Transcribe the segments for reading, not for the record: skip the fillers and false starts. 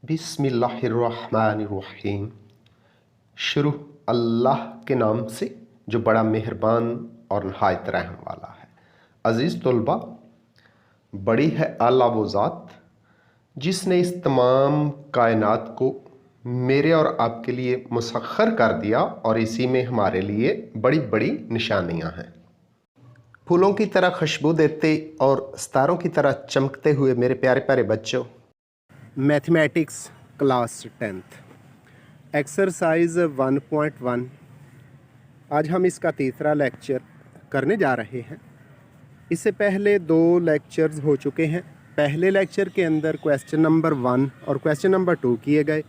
बिस्मिल्लाहिर्रहमानिर्रहीम। शुरू अल्लाह के नाम से जो बड़ा मेहरबान और नहायत रहम वाला है। अज़ीज़ तलबा, बड़ी है आला वो ज़ात जिसने इस तमाम कायनात को मेरे और आपके लिए मुसख्खर कर दिया और इसी में हमारे लिए बड़ी बड़ी निशानियां हैं। फूलों की तरह खुशबू देते और सितारों की तरह चमकते हुए मेरे प्यारे प्यारे बच्चों, मैथमेटिक्स क्लास 10th एक्सरसाइज 1.1 आज हम इसका तीसरा लेक्चर करने जा रहे हैं। इससे पहले 2 लेक्चर्स हो चुके हैं। पहले लेक्चर के अंदर क्वेश्चन नंबर 1 और क्वेश्चन नंबर 2 किए गए।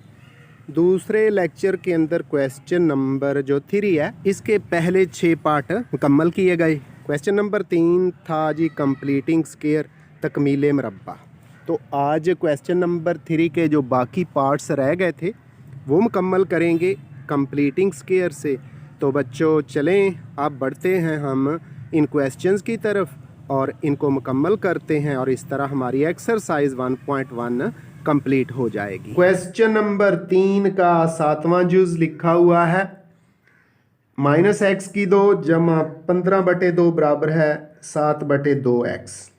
दूसरे लेक्चर के अंदर क्वेश्चन नंबर जो 3 है इसके पहले 6 पार्ट मुकम्मल किए गए। क्वेश्चन नंबर 3 था जी कंप्लीटिंग स्क्वायर, तकमील मरबा। तो आज क्वेश्चन नंबर 3 के जो बाकी पार्ट्स रह गए थे वो मुकम्मल करेंगे कंप्लीटिंग स्क्वायर से। तो बच्चों चलें अब बढ़ते हैं हम इन क्वेश्चंस की तरफ और इनको मुकम्मल करते हैं और इस तरह हमारी एक्सरसाइज 1.1 कंप्लीट हो जाएगी। क्वेश्चन नंबर 3 का 7वां जुज लिखा हुआ है -x2 जमा 15/2 बराबर है 7/2x।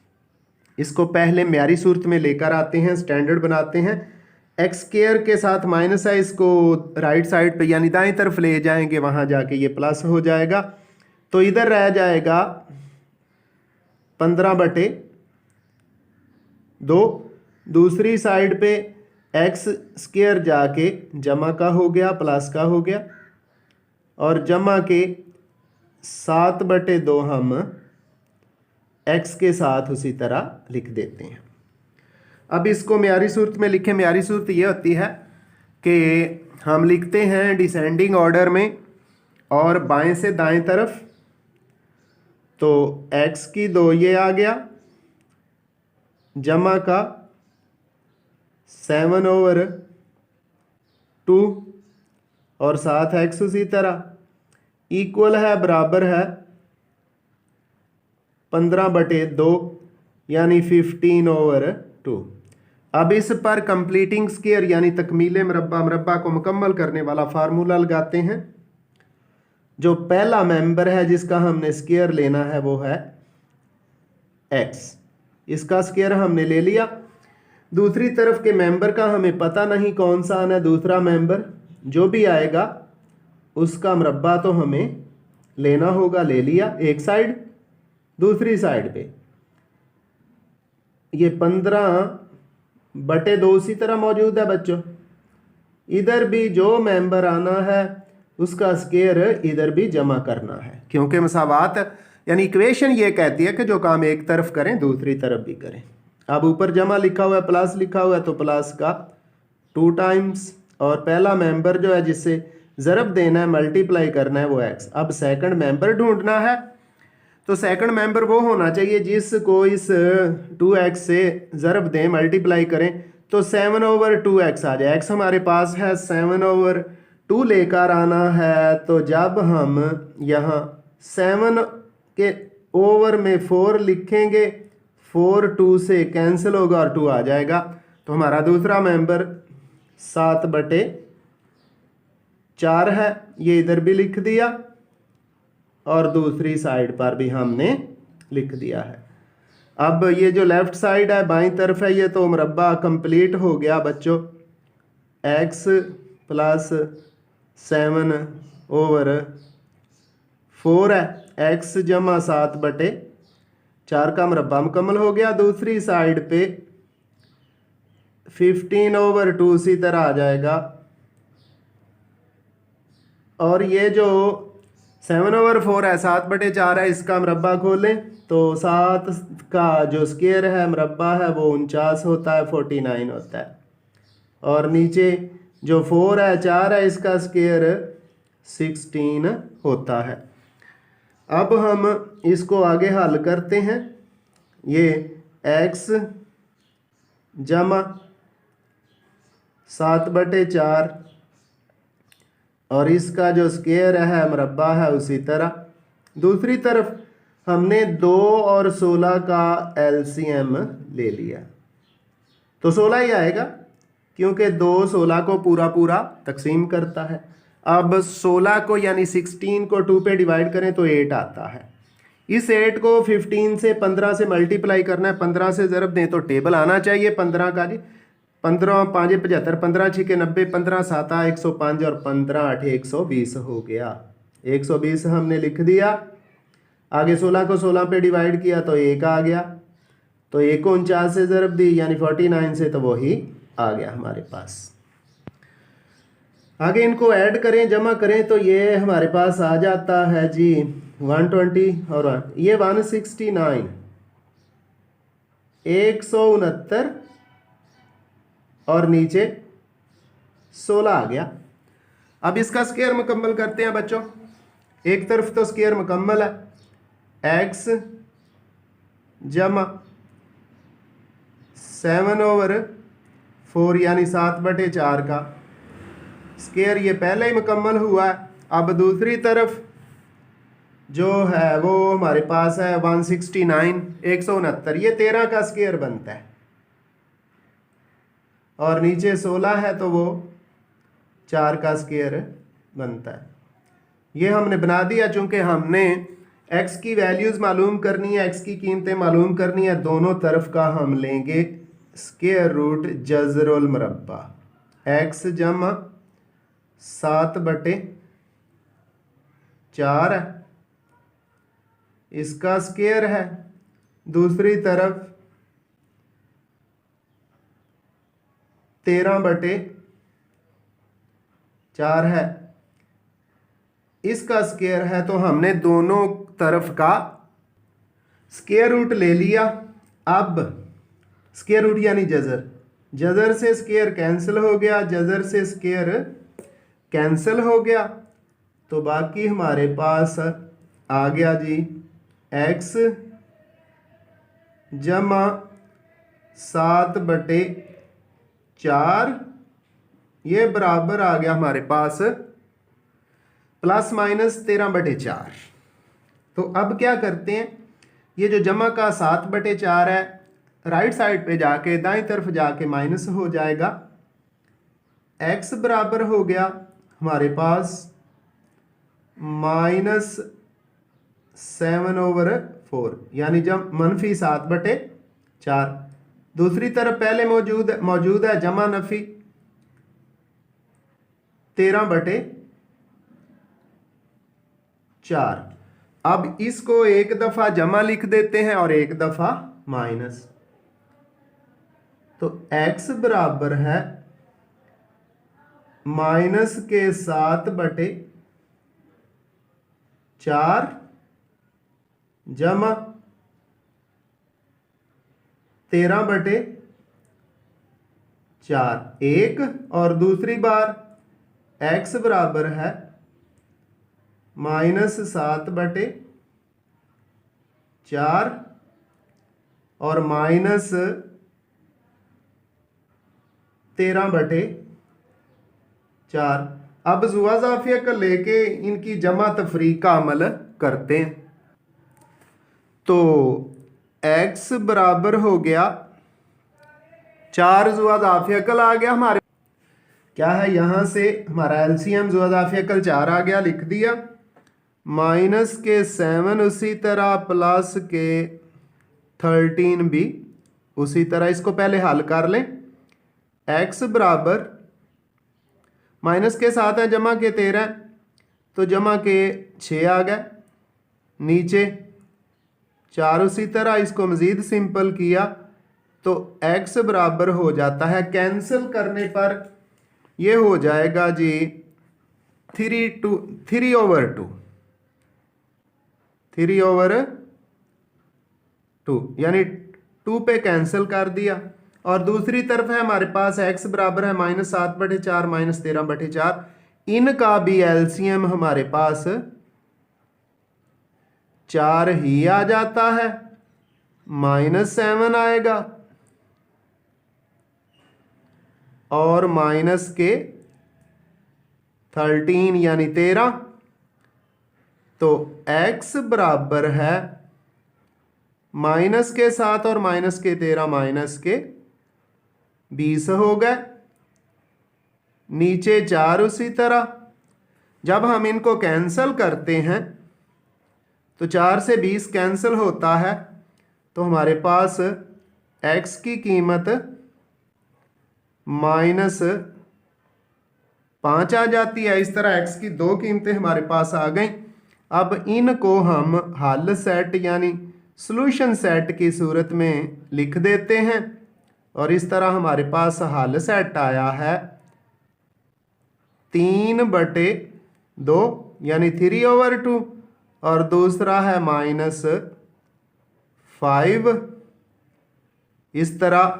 इसको पहले म्यारी सूरत में लेकर आते हैं, स्टैंडर्ड बनाते हैं। एक्स स्क्वायर के साथ माइनस है, इसको राइट साइड पे यानी दाएं तरफ ले जाएंगे, वहां जाके ये प्लस हो जाएगा। तो इधर रह जाएगा 15/2। दूसरी साइड पे एक्स स्क्वायर जाके जमा का हो गया, प्लस का हो गया, और जमा के 7/2 हम एक्स के साथ उसी तरह लिख देते हैं। अब इसको म्यारी सूरत में लिखें। म्यारी सूरत ये होती है कि हम लिखते हैं डिसेंडिंग ऑर्डर में और बाएं से दाएं तरफ। तो x2 ये आ गया, जमा का 7/2 और 7x उसी तरह इक्वल है, बराबर है 15/2 यानी 15/2। अब इस पर कंप्लीटिंग स्क्वायर यानी तकमील मरबा को मुकम्मल करने वाला फार्मूला लगाते हैं। जो पहला मेंबर है जिसका हमने स्क्वायर लेना है वो है x। इसका स्क्वायर हमने ले लिया। दूसरी तरफ के मेंबर का हमें पता नहीं कौन सा आना है। दूसरा मेंबर जो भी आएगा उसका मरबा तो हमें लेना होगा, ले लिया एक साइड। दूसरी साइड पे ये 15/2 उसी तरह मौजूद है बच्चों। इधर भी जो मेंबर आना है उसका स्क्वायर इधर भी जमा करना है, क्योंकि मसावात यानी इक्वेशन ये कहती है कि जो काम एक तरफ करें दूसरी तरफ भी करें। अब ऊपर जमा लिखा हुआ है, प्लस लिखा हुआ है, तो प्लस का 2 टाइम्स, और पहला मेंबर जो है जिससे ज़रब देना है, मल्टीप्लाई करना है, वो x। अब सेकंड मेंबर ढूंढना है, तो सेकंड मेंबर वो होना चाहिए जिसको इस 2x से ज़रब दें, मल्टीप्लाई करें, तो 7/2x आ जाए। x हमारे पास है, 7/2 लेकर आना है। तो जब हम यहाँ 7 के ओवर में 4 लिखेंगे, 4 2 से कैंसिल होगा और 2 आ जाएगा। तो हमारा दूसरा मेंबर 7/4 है, ये इधर भी लिख दिया और दूसरी साइड पर भी हमने लिख दिया है। अब ये जो लेफ्ट साइड है बाईं तरफ है, ये तो मरबा कंप्लीट हो गया बच्चों। x + 7/4 है, x जमा 7/4 का मरबा मुकम्मल हो गया। दूसरी साइड पे 15/2 इसी तरह आ जाएगा। और ये जो 7/4 है, 7/4 है, इसका मरबा खोलें तो 7 का जो स्क्वायर है मरबा है वो 49 होता है, 49 होता है। और नीचे जो 4 है, 4 है, इसका स्क्वायर 16 होता है। अब हम इसको आगे हल करते हैं। ये x जमा 7/4 और इसका जो स्क्वायर है मरबा है उसी तरह। दूसरी तरफ हमने 2 और 16 का एलसीएम ले लिया, तो 16 ही आएगा, क्योंकि 2 16 को पूरा पूरा तकसीम करता है। अब 16 को यानी 16 को 2 पे डिवाइड करें तो 8 आता है। इस 8 को 15 से 15 से मल्टीप्लाई करना है, 15 से ज़रब दें तो टेबल आना चाहिए 15 का जी। 15 5 75, 15 6 90, 15 7 105 और 15 8 120 हो गया। 120 हमने लिख दिया। आगे 16 को 16 पे डिवाइड किया तो 1 आ गया, तो 1 को 49 से ज़रब दी यानी 49 से, तो वही आ गया हमारे पास। आगे इनको ऐड करें, जमा करें तो ये हमारे पास आ जाता है जी 120 और ये 169, 169 और नीचे 16 आ गया। अब इसका स्क्वायर मुकम्मल करते हैं बच्चों। एक तरफ तो स्क्वायर मुकम्मल है, x जमा 7/4 यानी 7/4 का स्क्वायर, ये पहले ही मुकम्मल हुआ है। अब दूसरी तरफ जो है वो हमारे पास है 169, 169, ये 13 का स्क्वायर बनता है और नीचे 16 है तो वो 4 का स्क्वायर बनता है। ये हमने बना दिया। चूंकि हमने x की वैल्यूज़ मालूम करनी है, x की कीमतें मालूम करनी है, दोनों तरफ का हम लेंगे स्क्वायर रूट जज़रुल मुरब्बा। x जमा 7/4 है, इसका स्क्वायर है। दूसरी तरफ 13/4 है, इसका स्क्वायर है। तो हमने दोनों तरफ का स्क्वायर रूट ले लिया। अब स्क्वायर रूट यानी जज़र, जज़र से स्क्वायर कैंसिल हो गया, जज़र से स्क्वायर कैंसिल हो गया, तो बाकी हमारे पास आ गया जी x जमा 7/4, ये बराबर आ गया हमारे पास ±13/4। तो अब क्या करते हैं, ये जो जमा का 7/4 है राइट साइड पे जाके दाईं तरफ जाके माइनस हो जाएगा। x बराबर हो गया हमारे पास -7/4 यानी जब मनफी 7/4। दूसरी तरफ पहले मौजूद है जमा नफी 13/4। अब इसको एक दफा जमा लिख देते हैं और एक दफा माइनस, तो x बराबर है माइनस के 7/4 जमा 13/4 एक, और दूसरी बार x बराबर है -7/4 और -13/4। अब ज़ुआज़ाफ़िया का लेके इनकी जमा तफरीक का अमल करते हैं। तो x बराबर हो गया 4, ज़ुआज़ाफ़िया कल आ गया हमारे, क्या है यहाँ से हमारा एलसीएम ज़ुआज़ाफ़िया कल 4 आ गया, लिख दिया। माइनस के 7 उसी तरह, प्लस के 13 भी उसी तरह। इसको पहले हल कर लें। x बराबर माइनस के 7 है, जमा के 13, तो जमा के 6 आ गए, नीचे 4 उसी तरह। इसको मज़ीद सिंपल किया तो x बराबर हो जाता है, कैंसिल करने पर ये हो जाएगा जी 3/2 यानी 2 पे कैंसिल कर दिया। और दूसरी तरफ है हमारे पास x बराबर है -7/4 -13/4। इनका भी एलसीएम हमारे पास 4 ही आ जाता है, -7 आएगा और माइनस के 13 यानी 13। तो x बराबर है माइनस के 7 और माइनस के 13 माइनस के 20 हो गए। नीचे 4 उसी तरह। जब हम इनको कैंसिल करते हैं तो 4 से 20 कैंसिल होता है, तो हमारे पास x की कीमत -5 आ जाती है। इस तरह x की दो कीमतें हमारे पास आ गई। अब इनको हम हल सेट यानी सॉल्यूशन सेट की सूरत में लिख देते हैं और इस तरह हमारे पास हल सेट आया है 3/2 यानी 3/2 और दूसरा है -5। इस तरह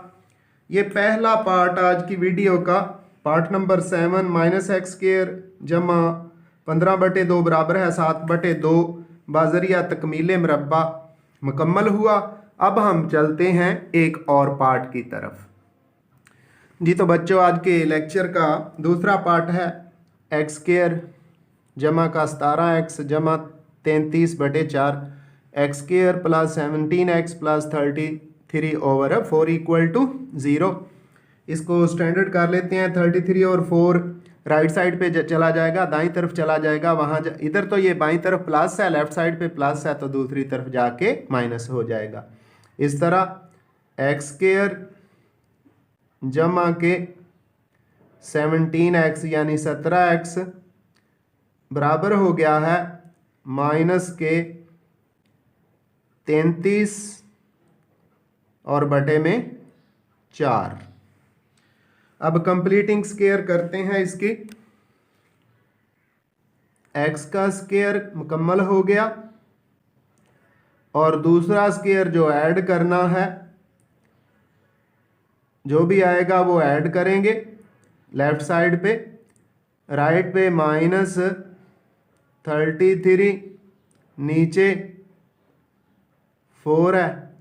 ये पहला पार्ट आज की वीडियो का पार्ट नंबर 7 -x² जमा 15/2 बराबर है 7/2 बाजरिया तकमील मुरब्बा मुकम्मल हुआ। अब हम चलते हैं एक और पार्ट की तरफ। जी तो बच्चों, आज के लेक्चर का दूसरा पार्ट है x² जमा का 17x जमा 33/4 x² प्लस 17x प्लस 33/4 = 0। इसको स्टैंडर्ड कर लेते हैं। 33/4 राइट साइड पे चला जाएगा, दाईं तरफ चला जाएगा, वहाँ इधर तो ये बाईं तरफ प्लस है, लेफ्ट साइड पे प्लस है, तो दूसरी तरफ जाके माइनस हो जाएगा। इस तरह x² जमा के 17x यानी 17x बराबर हो गया है -33 और बटे में 4। अब कंप्लीटिंग स्क्वायर करते हैं इसकी। x का स्क्वायर मुकम्मल हो गया और दूसरा स्क्वायर जो ऐड करना है, जो भी आएगा वो ऐड करेंगे लेफ्ट साइड पे। राइट पे -33 नीचे 4 है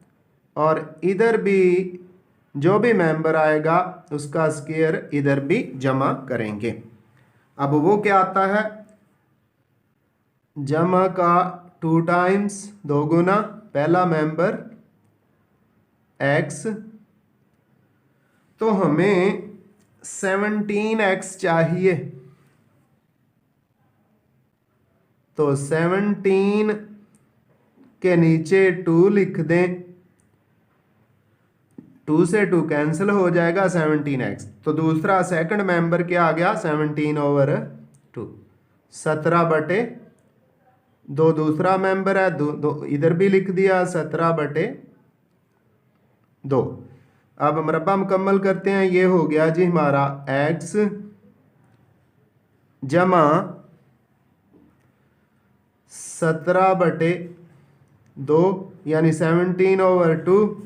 और इधर भी जो भी मेंबर आएगा उसका स्क्वायर इधर भी जमा करेंगे। अब वो क्या आता है, जमा का 2 टाइम्स 2 गुना पहला मेंबर x, तो हमें 17x चाहिए, तो 17 के नीचे 2 लिख दें, 2 से 2 कैंसिल हो जाएगा 17x। तो दूसरा सेकंड मेंबर क्या आ गया 17/2 17/2 दूसरा मेंबर है, दो इधर भी लिख दिया 17/2। अब मुरब्बा मुकम्मल करते हैं। ये हो गया जी हमारा x जमा 17/2 यानी 17/2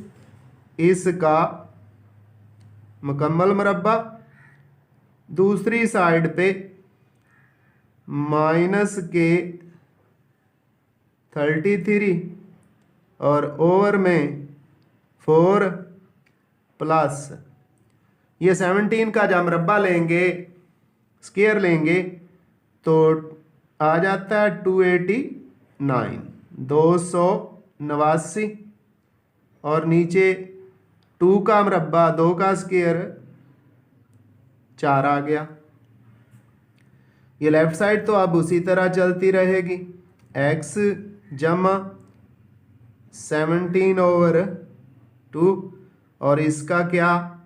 इसका मुकम्मल मुरब्बा। दूसरी साइड पे -33 और ओवर में 4 प्लस ये 17 का जब मुरब्बा लेंगे, स्क्वायर लेंगे, तो आ जाता है 289 289 और नीचे 2 का मुरब्बा 2 का स्क्वायर 4 आ गया। ये लेफ्ट साइड तो अब उसी तरह चलती रहेगी। x जमा 17/2 और इसका क्या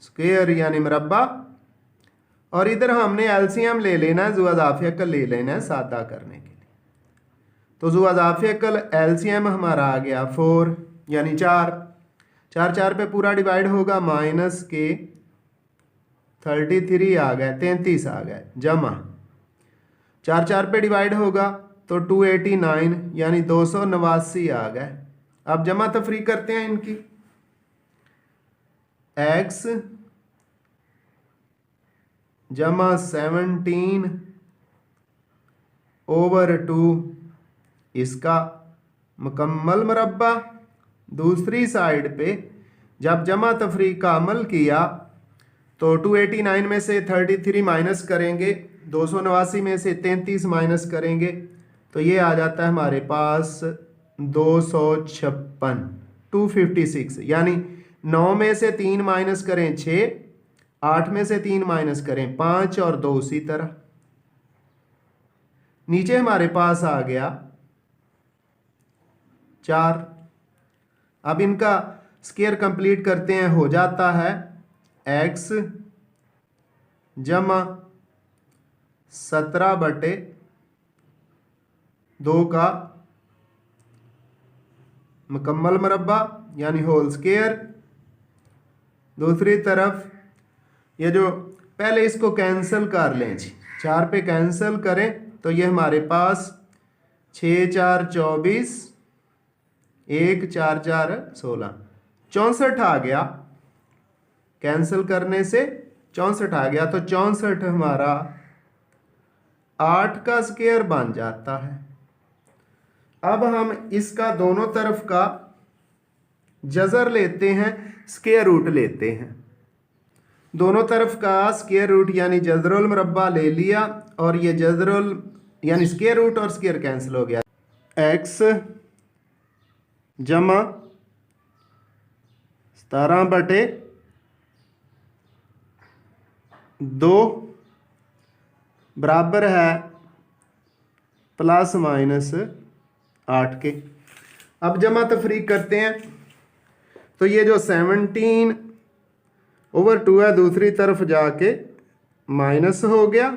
स्क्वायर यानी मुरब्बा, और इधर हमने एलसीएम ले लेना है, ज़ुअज़ाफ़ियकल ले लेना है सादा करने के लिए। तो ज़ुअज़ाफ़ियकल एलसीएम हमारा आ गया 4 यानी 4 4 पे पूरा डिवाइड होगा, माइनस के 33 आ गए 33 आ गए, जमा 4 पे डिवाइड होगा तो 289 यानी 289 आ गए। अब जमा तफरीक करते हैं इनकी। x जमा 17/2 इसका मुकम्मल मुरब्बा। दूसरी साइड पे जब जमा तफरीक का अमल किया तो 289 में से 33 माइनस करेंगे, 289 में से 33 माइनस करेंगे, तो ये आ जाता है हमारे पास 256 256 यानी 9 में से 3 माइनस करें 6 8 में से 3 माइनस करें 5 और 2 उसी तरह। नीचे हमारे पास आ गया 4। अब इनका स्क्वायर कंप्लीट करते हैं, हो जाता है x जमा 17/2 का मुकम्मल मरबा यानी होल स्क्वायर। दूसरी तरफ ये जो पहले इसको कैंसिल कर लें जी, 4 पे कैंसिल करें तो ये हमारे पास 6 4 24, 1 4 4 16, 64 आ गया। कैंसिल करने से 64 आ गया, तो 64 हमारा 8 का स्क्वायर बन जाता है। अब हम इसका दोनों तरफ का जज़र लेते हैं, स्क्वायर रूट लेते हैं। दोनों तरफ का स्क्वायर रूट यानी जज़रुल मुरब्बा ले लिया, और ये जज़रुल यानी स्क्वायर रूट और स्क्वायर कैंसिल हो गया। x जमा 17/2 बराबर है प्लस माइनस 8 के। अब जमा तफरीक करते हैं, तो ये जो 17/2 है दूसरी तरफ जाके माइनस हो गया।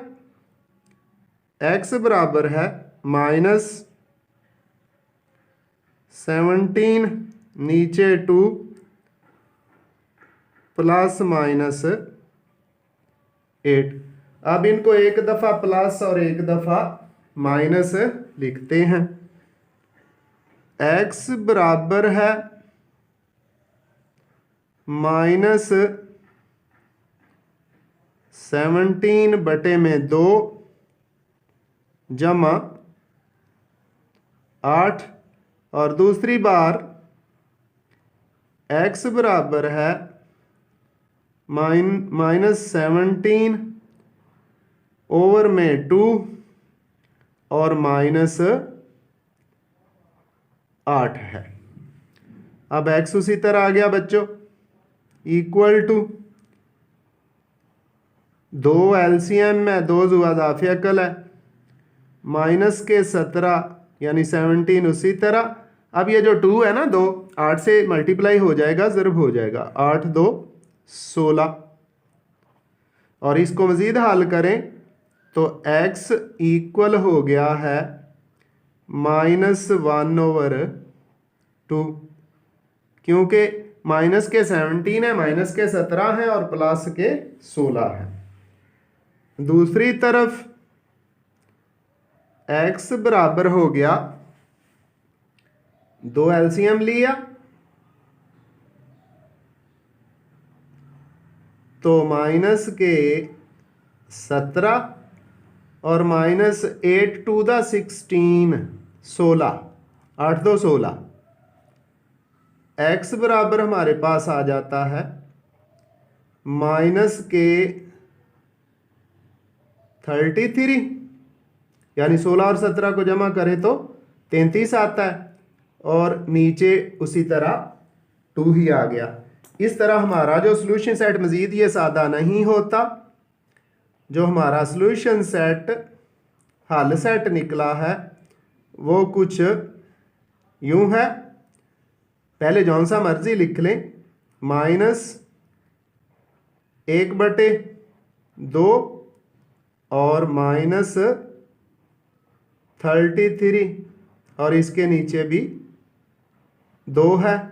x बराबर है -17 नीचे 2 प्लस माइनस 8। अब इनको एक दफ़ा प्लस और एक दफ़ा माइनस लिखते हैं। x बराबर है -17/2 जमा 8, और दूसरी बार x बराबर है -17 ओवर में 2 और -8 है। अब x उसी तरह आ गया बच्चों, इक्वल टू 2 LCM में 2 ज़ुआदाफ़ अकल है, माइनस के 17 यानी 17 उसी तरह। अब ये जो 2 है ना, 2 8 से मल्टीप्लाई हो जाएगा, ज़रब हो जाएगा, 8 2 16। और इसको मज़ीद हल करें तो x इक्वल हो गया है -1/2, क्योंकि माइनस के 17 है, माइनस के 17 है और प्लस के 16 है। दूसरी तरफ x बराबर हो गया, 2 LCM लिया तो माइनस के 17 और -8 to the 16 16, 8 2 16। x बराबर हमारे पास आ जाता है माइनस के 33 यानी 16 और 17 को जमा करें तो 33 आता है, और नीचे उसी तरह 2 ही आ गया। इस तरह हमारा जो सॉल्यूशन सेट मज़ीद ये सादा नहीं होता। जो हमारा सॉल्यूशन सेट हल सेट निकला है वो कुछ यूं है, पहले जौन सा मर्जी लिख लें, -1/2 और -33, और इसके नीचे भी 2 है,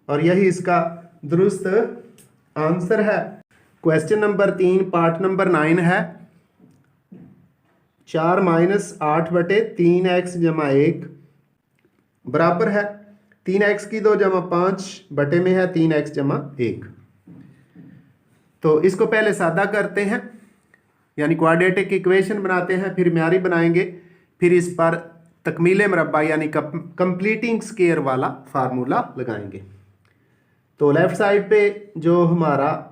और यही इसका दुरुस्त आंसर है। क्वेश्चन नंबर 3 पार्ट नंबर 9 है 4 - 8/3x जमा 1 बराबर है 3x की 2 जमा 5 बटे में है 3x जमा 1। तो इसको पहले सादा करते हैं, यानी क्वाड्रेटिक इक्वेशन बनाते हैं, फिर म्यारी बनाएंगे, फिर इस पर तकमील मरबा यानी कंप्लीटिंग स्क्वायर वाला फार्मूला लगाएंगे। तो लेफ्ट साइड पे जो हमारा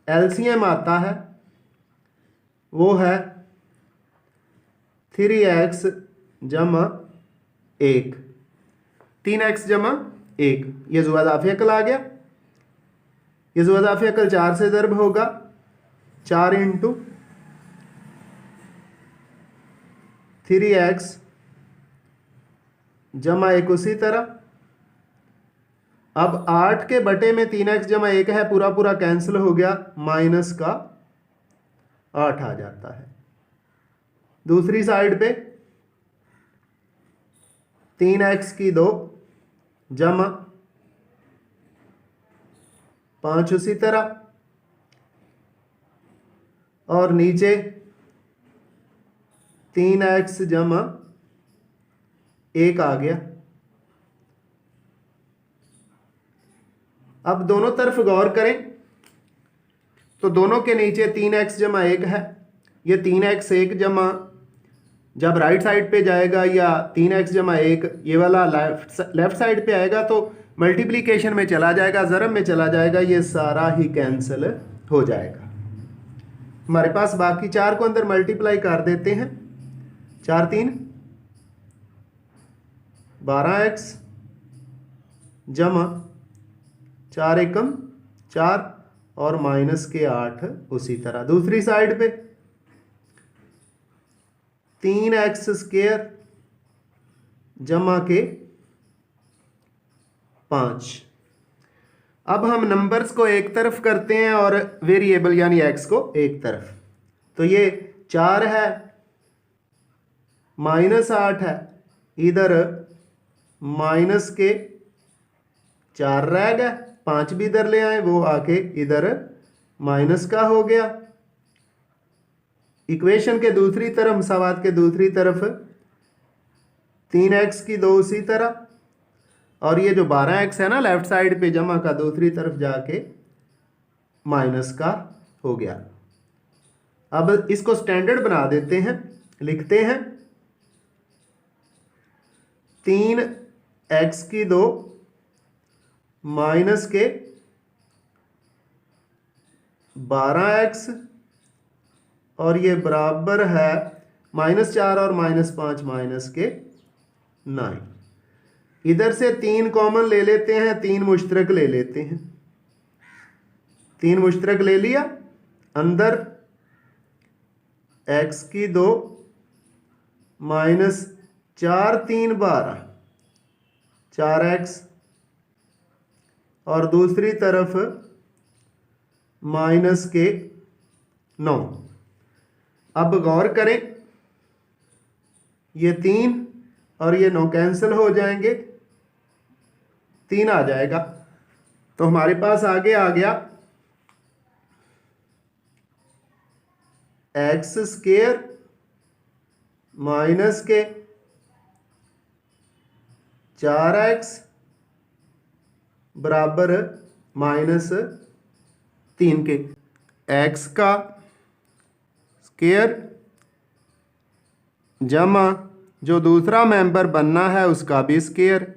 LCM आता है वो है 3x जमा 1, 3x जमा 1, ये ज़ुआदाफ़ अकल आ गया। ये जो इजाफी अकल 4 से ज़रब होगा, 4 इंटू 3x जमा 1 उसी तरह। अब 8 के बटे में 3x जमा 1 है, पूरा पूरा कैंसिल हो गया, माइनस का 8 आ जाता है। दूसरी साइड पे 3x की 2 जमा 5 उसी तरह, और नीचे 3x जमा 1 आ गया। अब दोनों तरफ गौर करें तो दोनों के नीचे 3x जमा 1 है। ये 3x 1 जमा, जब राइट साइड पे जाएगा या 3x जमा 1 ये वाला लेफ्ट साइड पे आएगा तो मल्टीप्लिकेशन में चला जाएगा, ज़रब में चला जाएगा, ये सारा ही कैंसिल हो जाएगा। हमारे पास बाकी 4 को अंदर मल्टीप्लाई कर देते हैं। 4 3 12x जमा 4 एकम 4 और माइनस के 8 उसी तरह। दूसरी साइड पे 3x स्क्वायर जमा के 5। अब हम नंबर्स को एक तरफ करते हैं और वेरिएबल यानी x को एक तरफ। तो ये 4 है, माइनस 8 है, इधर माइनस के 4 रह गए, 5 भी इधर ले आए, वो आके इधर माइनस का हो गया। इक्वेशन के दूसरी तरफ, मसावात के दूसरी तरफ 3x की 2 उसी तरह, और ये जो 12x है ना लेफ्ट साइड पे जमा का, दूसरी तरफ जाके माइनस का हो गया। अब इसको स्टैंडर्ड बना देते हैं, लिखते हैं 3x की 2 माइनस के 12x, और ये बराबर है -4 और -5 माइनस के 9। इधर से 3 कॉमन ले लेते हैं, 3 मुश्तरक ले लेते हैं। 3 मुश्तरक ले लिया, अंदर x की 2 माइनस 4 3 12 4x, और दूसरी तरफ माइनस के 9। अब गौर करें, ये 3 और ये 9 कैंसिल हो जाएंगे, 3 आ जाएगा। तो हमारे पास आगे आ गया एक्स स्क्वायर माइनस के 4x बराबर -3 के। x का स्क्वायर जमा जो दूसरा मेंबर बनना है उसका भी स्क्वायर।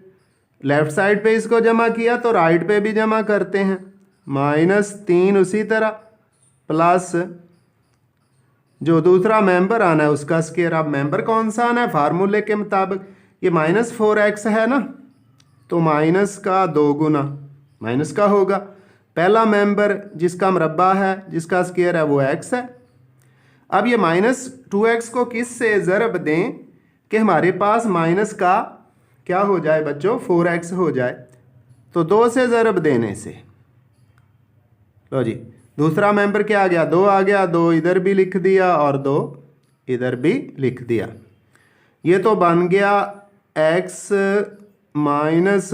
लेफ्ट साइड पे इसको जमा किया तो राइट पे भी जमा करते हैं, -3 उसी तरह, प्लस जो दूसरा मेंबर आना है उसका स्क्वायर। अब मेंबर कौन सा आना है? फार्मूले के मुताबिक ये -4x है ना, तो माइनस का 2 गुना माइनस का होगा। पहला मेंबर जिसका मरबा है, जिसका स्क्वायर है, वो x है। अब ये -2x को किस से ज़रब दें कि हमारे पास माइनस का क्या हो जाए बच्चों? 4x हो जाए। तो 2 से ज़रब देने से, लो जी, दूसरा मेंबर क्या आ गया? 2 आ गया। 2 इधर भी लिख दिया और 2 इधर भी लिख दिया। ये तो बन गया x माइनस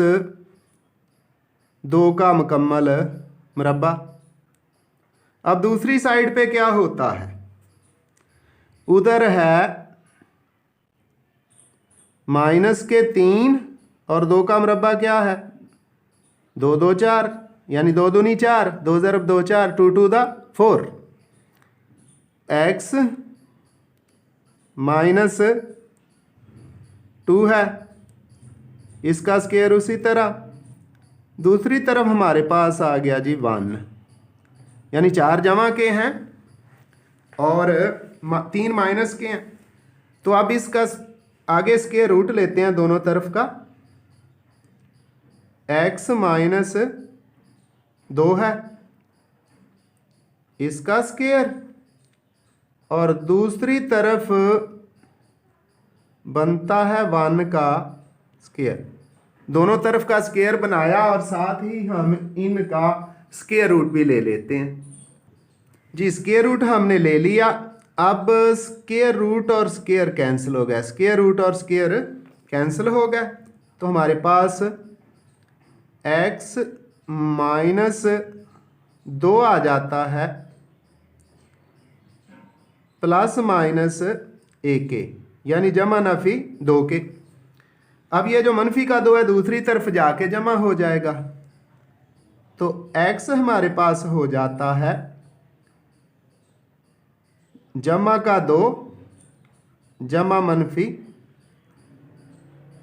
2 का मुकम्मल मरबा। अब दूसरी साइड पे क्या होता है? उधर है माइनस के 3 और 2 का मरबा क्या है? 2 2 4, यानी 2 दूनी 4, 2 ज़रब 2 4, 2 2 द 4। x माइनस 2 है, इसका स्क्वायर उसी तरह। दूसरी तरफ हमारे पास आ गया जी 1, यानी 4 जमा के हैं और 3 माइनस के हैं। तो अब इसका आगे स्क्वायर रूट लेते हैं दोनों तरफ का। x माइनस 2 है, इसका स्क्वायर और दूसरी तरफ बनता है 1 का स्क्वायर। दोनों तरफ का स्क्वायर बनाया और साथ ही हम इनका स्क्वायर रूट भी ले लेते हैं जी। स्क्वायर रूट हमने ले लिया। अब स्क्वायर रूट और स्क्वायर कैंसिल हो गया, स्क्वायर रूट और स्क्वायर कैंसिल हो गया, तो हमारे पास x माइनस 2 आ जाता है प्लस माइनस a के, यानी जमा नफी 2 के। अब ये जो मनफी का 2 है दूसरी तरफ जाके जमा हो जाएगा, तो x हमारे पास हो जाता है जमा का 2 जमा मनफी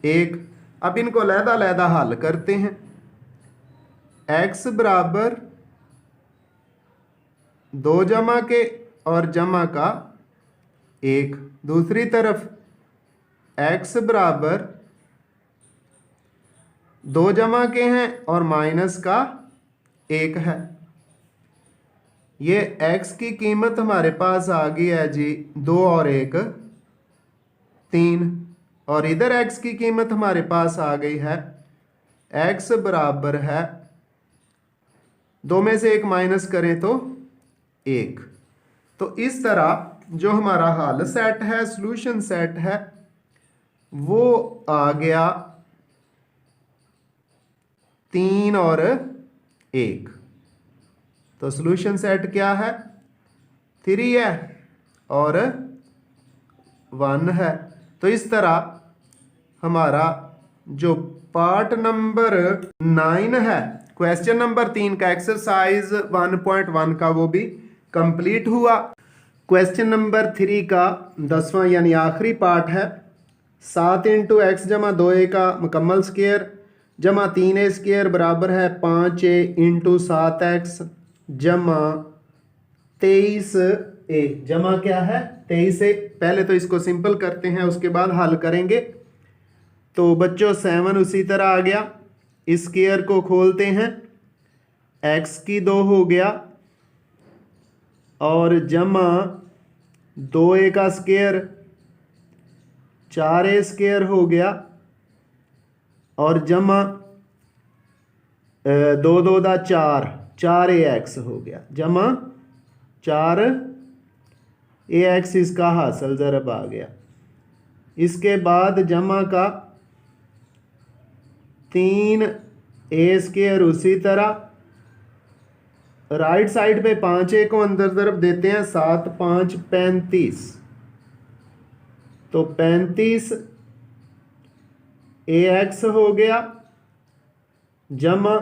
1। अब इनको अलहदा हल करते हैं। x बराबर 2 जमा के और जमा का 1, दूसरी तरफ x बराबर 2 जमा के हैं और माइनस का 1 है। ये x की कीमत हमारे पास आ गई है जी 2 और 1 3, और इधर x की कीमत हमारे पास आ गई है x बराबर है 2 में से 1 माइनस करें तो 1। तो इस तरह जो हमारा हल सेट है, सॉल्यूशन सेट है, वो आ गया 3 और 1। तो सॉल्यूशन सेट क्या है? 3 है और 1 है। तो इस तरह हमारा जो पार्ट नंबर 9 है, क्वेश्चन नंबर 3 का एक्सरसाइज 1.1 का, वो भी कंप्लीट हुआ। क्वेश्चन नंबर 3 का 10वां यानी आखिरी पार्ट है। 7 इंटू एक्स जमा 2a का मुकम्मल स्क्वायर जमा 3a स्क्वायर बराबर है 5a इंटू 7x जमा 23a। जमा क्या है? 23a। पहले तो इसको सिंपल करते हैं, उसके बाद हल करेंगे। तो बच्चों 7 उसी तरह आ गया, इस स्क्वायर को खोलते हैं, x की 2 हो गया और जमा 2a का स्क्वायर 4a स्क्वायर हो गया और जमा 2 2 दा 4ax हो गया जमा 4ax, इसका हासिल ज़रब आ गया। इसके बाद जमा का 3a स्क्वायर उसी तरह, राइट साइड पे 5a को अंदर तरफ देते हैं, 7 5 35, तो 35ax हो गया जमा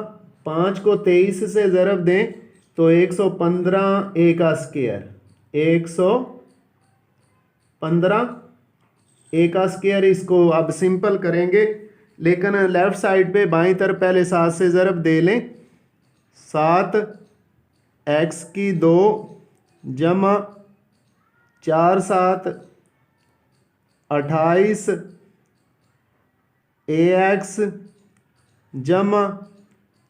5 को 23 से ज़रब दें तो 115a का स्क्वायर, 115a का स्क्वायर। इसको अब सिंपल करेंगे, लेकिन लेफ्ट साइड पे बाईं तरफ पहले 7 से ज़रब दे लें। 7x की 2 जमा 4 7 28 ax जमा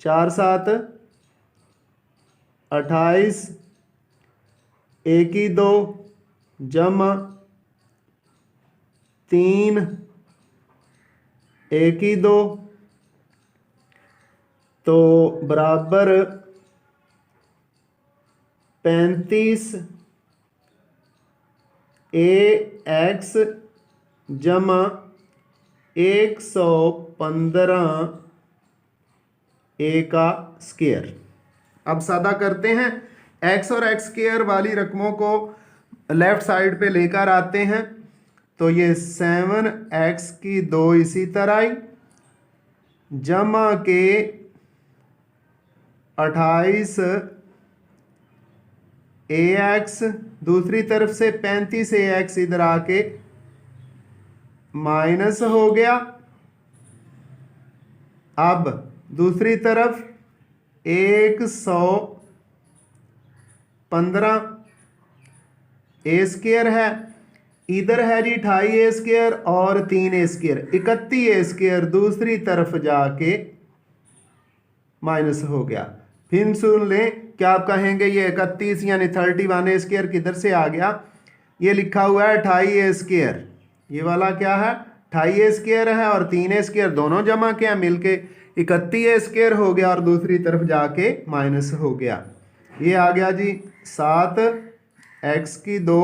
4 7 28 a की 2 जमा 3 a की 2, तो बराबर 35 ax जमा 115 a का स्क्वायर। अब सादा करते हैं, x और x स्क्वायर वाली रकमों को लेफ्ट साइड पे लेकर आते हैं। तो ये 7x की 2 इसी तरह आई जमा के 28 ax, दूसरी तरफ से 35 ax इधर आके माइनस हो गया। अब दूसरी तरफ 115 a स्क्वायर है, इधर है जी 28a स्क्वायर और 3a स्क्वायर, 31a स्क्वायर दूसरी तरफ जाके माइनस हो गया। फिर सुन लें, क्या आप कहेंगे ये 31 यानी 31 ए स्क्वायर किधर से आ गया? ये लिखा हुआ है 28 ए स्क्वायर, ये वाला क्या है 28 ए स्क्वायर है और 3 ए स्क्वायर दोनों जमा किया मिलके 31 ए स्क्वायर हो गया और दूसरी तरफ जाके माइनस हो गया। ये आ गया जी 7 एक्स की 2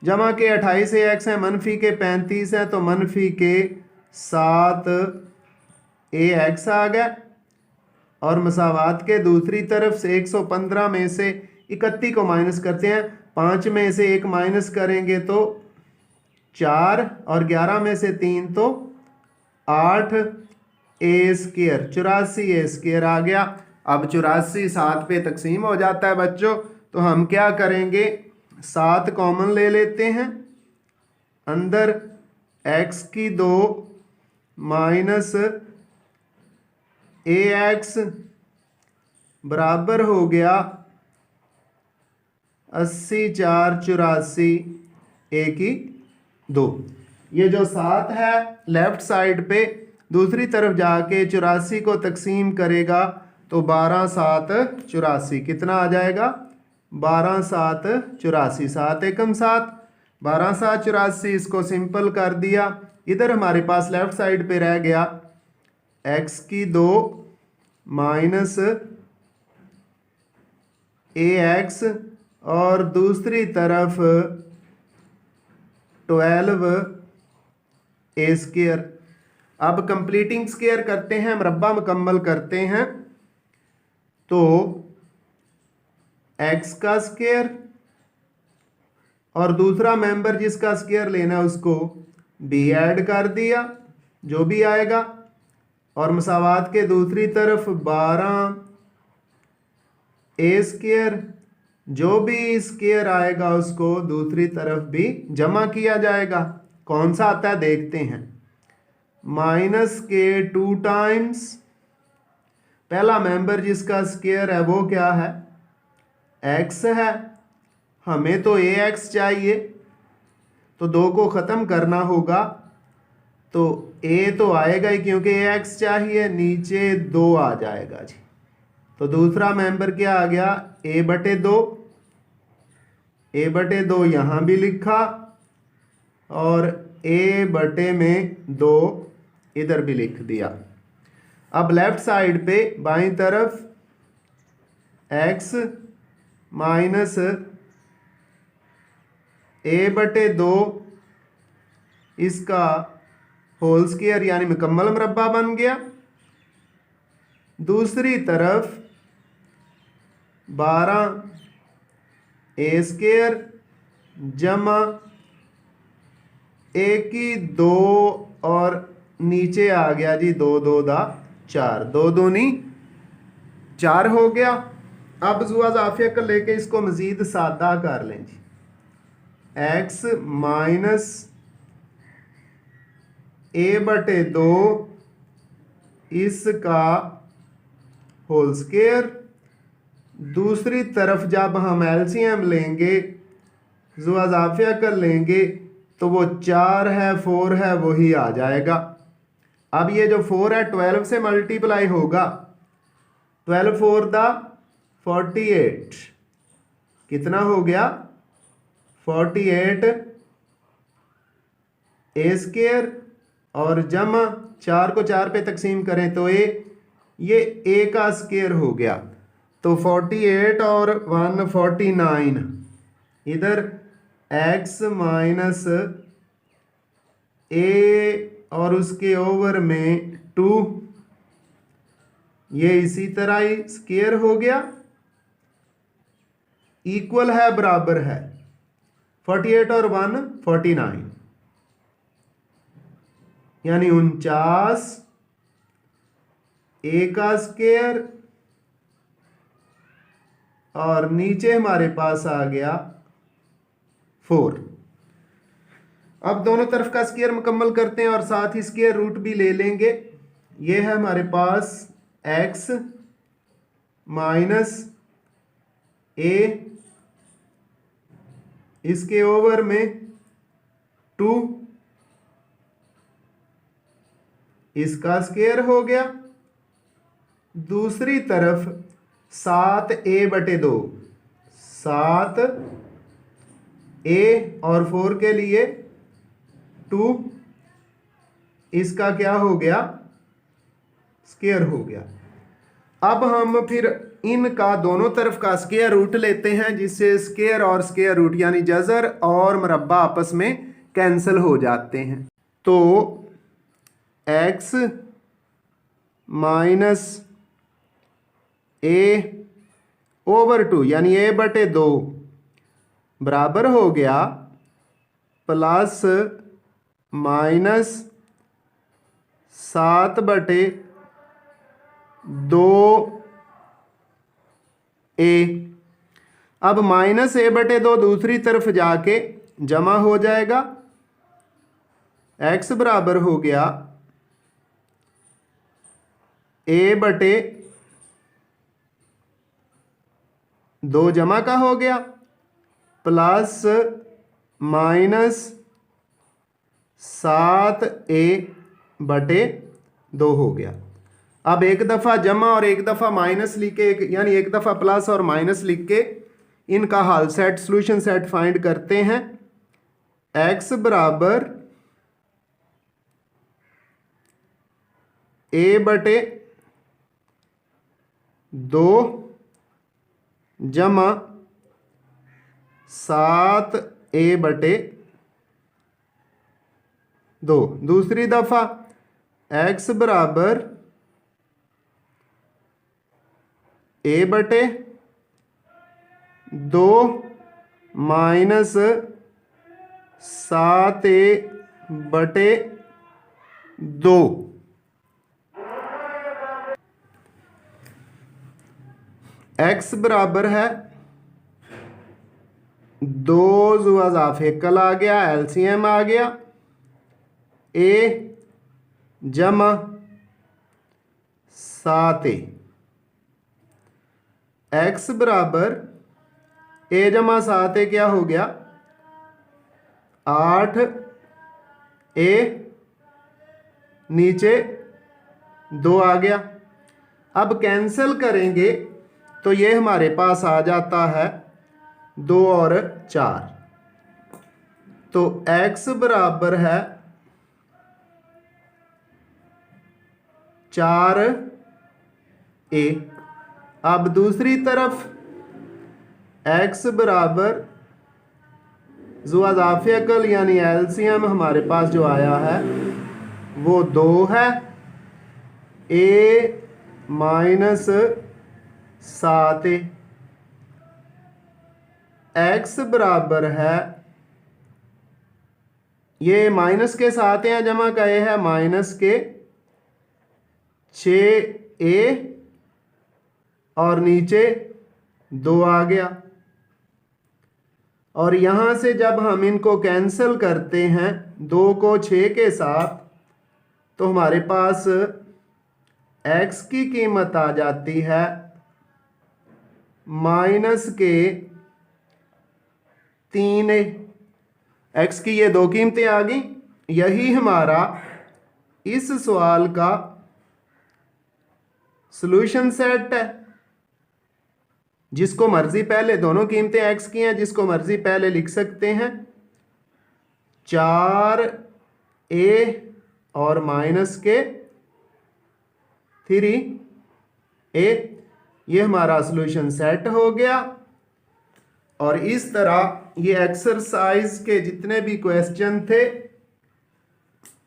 जमा के 28 से एक्स है मनफी के 35 है तो मनफी के 7 ए एक्स आ गया और मसावात के दूसरी तरफ से 115 में से 31 को माइनस करते हैं, 5 में से 1 माइनस करेंगे तो 4 और 11 में से 3 तो 8 ए स्क्वायर 84 ए स्क्वायर आ गया। अब 84 7 पे तकसीम हो जाता है बच्चों, तो हम क्या करेंगे 7 कॉमन ले लेते हैं, अंदर x की 2 माइनस ए एक्स बराबर हो गया 80 4 84 ए की 2। ये जो 7 है लेफ्ट साइड पे दूसरी तरफ जाके 84 को तकसीम करेगा तो 12 7 84 कितना आ जाएगा 12 7 84, 7 एकम 7 12 7 84। इसको सिंपल कर दिया, इधर हमारे पास लेफ्ट साइड पे रह गया x की 2 माइनस ए एक्स और दूसरी तरफ 12 ए स्क्वायर। अब कंप्लीटिंग स्क्वायर करते हैं, मरब्बा मुकम्मल करते हैं, तो x का स्क्वायर और दूसरा मेंबर जिसका स्क्वायर लेना है उसको b ऐड कर दिया जो भी आएगा और मसावात के दूसरी तरफ 12 ए स्क्वायर जो भी स्क्वायर आएगा उसको दूसरी तरफ भी जमा किया जाएगा। कौन सा आता है देखते हैं, माइनस के 2 टाइम्स पहला मेंबर जिसका स्क्वायर है वो क्या है x है, हमें तो ए एक्स चाहिए तो 2 को ख़त्म करना होगा तो a तो आएगा ही क्योंकि ए एक्स चाहिए, नीचे 2 आ जाएगा जी। तो दूसरा मेंबर क्या आ गया a बटे 2, a बटे 2 यहाँ भी लिखा और a बटे में 2 इधर भी लिख दिया। अब लेफ्ट साइड पे बाईं तरफ x माइनस a बटे 2 इसका होल स्क्वायर यानी मुकम्मल मुरब्बा बन गया। दूसरी तरफ 12 ए स्क्वायर जमा ए की 2 और नीचे आ गया जी 2 2 दा 4, 2 दूनी 4 हो गया। अब जुआ जाफिया कर लेके इसको मजीद सादा कर लें जी, x माइनस ए बटे 2 इसका होल स्क्वायर। दूसरी तरफ जब हम एलसीएम लेंगे जुआ जाफिया कर लेंगे तो वो 4 है 4 है वही आ जाएगा। अब ये जो 4 है 12 से मल्टीप्लाई होगा, 12 4 दा 48 कितना हो गया 48 ए स्क्वायर और जमा 4 को 4 पे तकसीम करें तो ये a का स्क्वायर हो गया। तो 48 और 149 इधर x माइनस a और उसके ओवर में 2 ये इसी तरह ही स्क्वायर हो गया, इक्वल है बराबर है 48 और 1 49 यानी 49 a का स्क्वायर और नीचे हमारे पास आ गया 4। अब दोनों तरफ का स्क्वायर मुकम्मल करते हैं और साथ ही स्क्वायर रूट भी ले लेंगे। ये है हमारे पास x माइनस a इसके ओवर में 2 इसका स्क्वायर हो गया। दूसरी तरफ 7a/2, 7a और 4 के लिए 2, इसका क्या हो गया, स्क्वायर हो गया। अब हम फिर इनका दोनों तरफ का स्क्वायर रूट लेते हैं, जिससे स्क्वायर और स्क्वायर रूट यानी जजर और मुरब्बा आपस में कैंसिल हो जाते हैं। तो x माइनस a/2 यानी a/2 बराबर हो गया प्लस माइनस 7/2a। अब माइनस a/2 दूसरी तरफ जाके जमा हो जाएगा, x बराबर हो गया a/2 जमा का हो गया प्लस माइनस 7a/2 हो गया। अब एक दफ़ा जमा और एक दफ़ा माइनस लिख के, यानी एक दफ़ा प्लस और माइनस लिख के इनका हल सेट, सॉल्यूशन सेट फाइंड करते हैं। x बराबर a/2 जमा 7a/2। दूसरी दफ़ा x बराबर a/2 माइनस 7a/2। x बराबर है 2 जुआ इजाफे कल आ गया, एलसीएम आ गया, a जमा 7a। x बराबर a जमा 7a क्या हो गया, 8a, नीचे 2 आ गया। अब कैंसिल करेंगे तो ये हमारे पास आ जाता है 2 और 4। तो x बराबर है 4a। अब दूसरी तरफ x बराबर जुआ इजाफे अकल यानी एलसीएम हमारे पास जो आया है वो 2 है, a माइनस 7a। x बराबर है, ये माइनस के 7 हैं जमा का a है माइनस के 6a और नीचे 2 आ गया। और यहां से जब हम इनको कैंसिल करते हैं 2 को 6 के साथ, तो हमारे पास x की कीमत आ जाती है माइनस के 3a। x की ये 2 कीमतें आ गई। यही हमारा इस सवाल का सॉल्यूशन सेट है। जिसको मर्जी पहले, दोनों कीमतें x की हैं, जिसको मर्जी पहले लिख सकते हैं 4a और माइनस के 3a। ये हमारा सॉल्यूशन सेट हो गया। और इस तरह ये एक्सरसाइज के जितने भी क्वेश्चन थे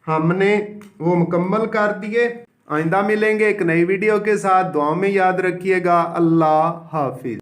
हमने वो मुकम्मल कर दिए। आइंदा मिलेंगे एक नई वीडियो के साथ। दुआ में याद रखिएगा। अल्लाह हाफिज।